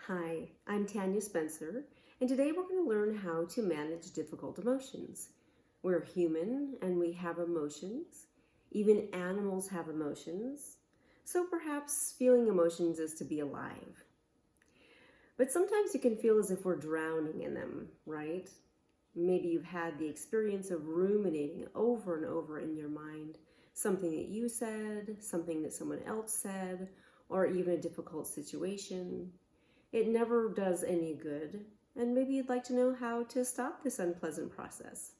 Hi, I'm Tanya Spencer, and today we're going to learn how to manage difficult emotions. We're human and we have emotions. Even animals have emotions. So perhaps feeling emotions is to be alive. But sometimes it can feel as if we're drowning in them, right? Maybe you've had the experience of ruminating over and over in your mind something that you said, something that someone else said, or even a difficult situation. It never does any good, and maybe you'd like to know how to stop this unpleasant process.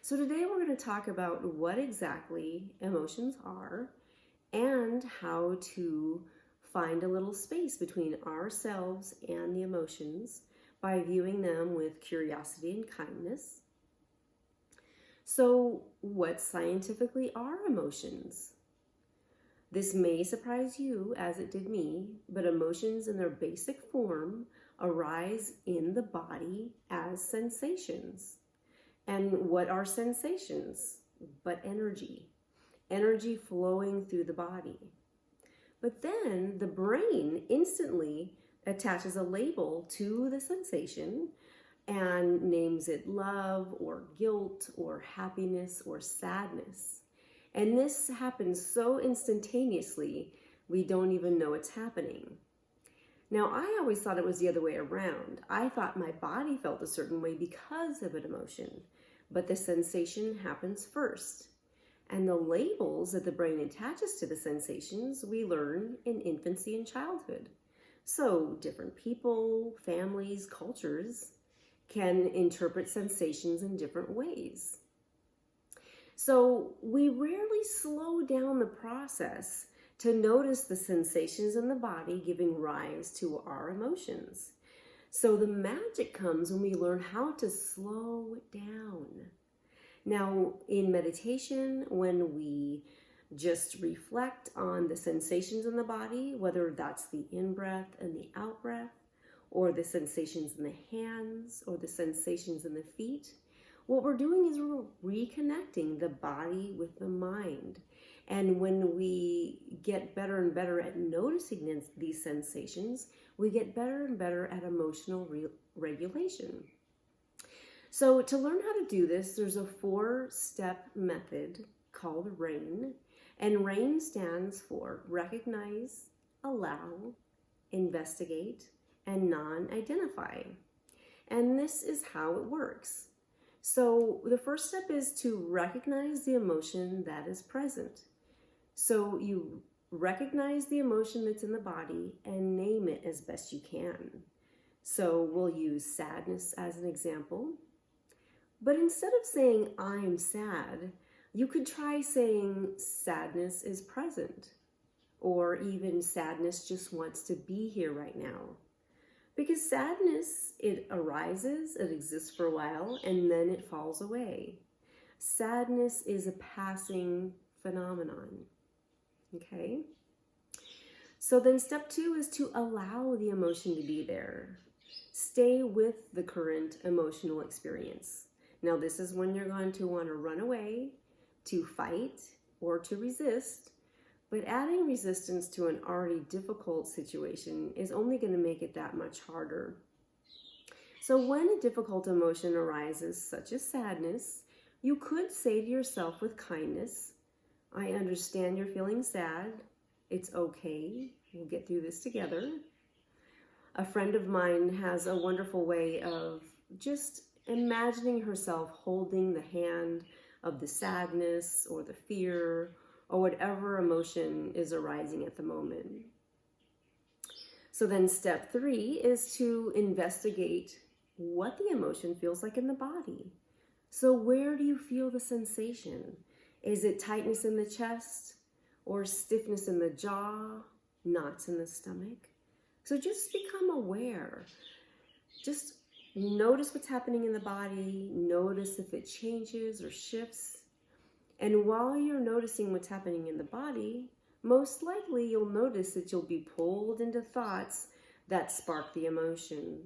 So today we're going to talk about what exactly emotions are and how to find a little space between ourselves and the emotions by viewing them with curiosity and kindness. So, what scientifically are emotions? This may surprise you, as it did me, but emotions in their basic form arise in the body as sensations. And what are sensations? But energy. Energy flowing through the body. But then the brain instantly attaches a label to the sensation and names it love or guilt or happiness or sadness. And this happens so instantaneously, we don't even know it's happening. Now, I always thought it was the other way around. I thought my body felt a certain way because of an emotion, but the sensation happens first. And the labels that the brain attaches to the sensations we learn in infancy and childhood. So different people, families, cultures can interpret sensations in different ways. So we rarely slow down the process to notice the sensations in the body giving rise to our emotions. So the magic comes when we learn how to slow it down. Now, in meditation, when we just reflect on the sensations in the body, whether that's the in-breath and the out-breath, or the sensations in the hands, or the sensations in the feet, what we're doing is we're reconnecting the body with the mind. And when we get better and better at noticing these sensations, we get better and better at emotional regulation. So to learn how to do this, there's a 4-step method called RAIN. And RAIN stands for recognize, allow, investigate, and non-identify. And this is how it works. So the first step is to recognize the emotion that is present. So you recognize the emotion that's in the body and name it as best you can. So we'll use sadness as an example. But instead of saying, I'm sad, you could try saying, sadness is present. Or even sadness just wants to be here right now. Because sadness, it arises, it exists for a while, and then it falls away. Sadness is a passing phenomenon. Okay? So then step 2 is to allow the emotion to be there. Stay with the current emotional experience. Now, this is when you're going to want to run away, to fight, or to resist. But adding resistance to an already difficult situation is only going to make it that much harder. So when a difficult emotion arises, such as sadness, you could say to yourself with kindness, I understand you're feeling sad. It's okay. We'll get through this together. A friend of mine has a wonderful way of just imagining herself holding the hand of the sadness or the fear or whatever emotion is arising at the moment. So then step 3 is to investigate what the emotion feels like in the body. So where do you feel the sensation? Is it tightness in the chest or stiffness in the jaw, knots in the stomach? So just become aware. Just notice what's happening in the body. Notice if it changes or shifts. And while you're noticing what's happening in the body, most likely you'll notice that you'll be pulled into thoughts that spark the emotion.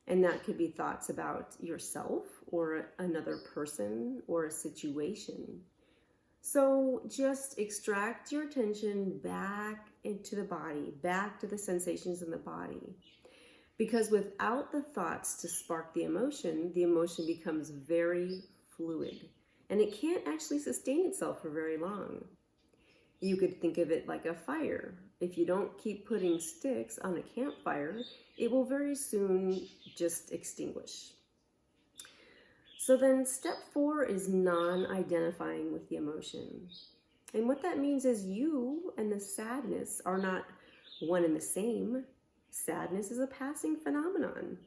And that could be thoughts about yourself or another person or a situation. So just extract your attention back into the body, back to the sensations in the body. Because without the thoughts to spark the emotion becomes very fluid and it can't actually sustain itself for very long. You could think of it like a fire. If you don't keep putting sticks on a campfire, it will very soon just extinguish. So then step 4 is non-identifying with the emotion. And what that means is you and the sadness are not one and the same. Sadness is a passing phenomenon.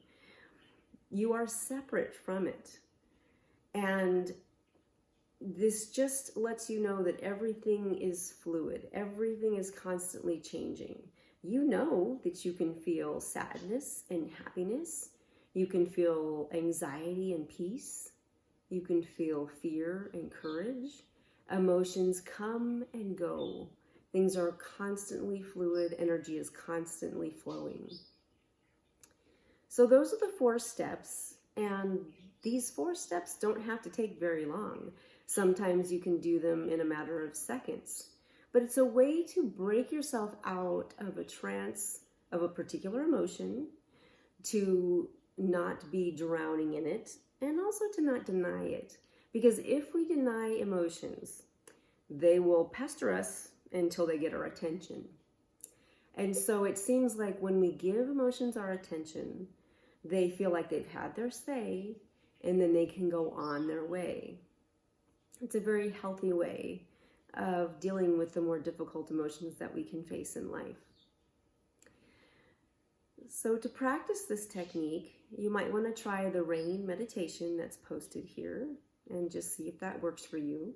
You are separate from it. And this just lets you know that everything is fluid. Everything is constantly changing. You know that you can feel sadness and happiness. You can feel anxiety and peace. You can feel fear and courage. Emotions come and go. Things are constantly fluid. Energy is constantly flowing. So those are the 4 steps, and these 4 steps don't have to take very long. Sometimes you can do them in a matter of seconds, but it's a way to break yourself out of a trance of a particular emotion, to not be drowning in it, and also to not deny it. Because if we deny emotions, they will pester us until they get our attention. And so it seems like when we give emotions our attention, they feel like they've had their say, and then they can go on their way. It's a very healthy way of dealing with the more difficult emotions that we can face in life. So to practice this technique, you might want to try the rain meditation that's posted here and just see if that works for you.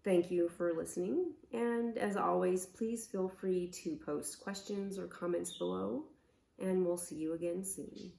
Thank you for listening, and as always, please feel free to post questions or comments below, and we'll see you again soon.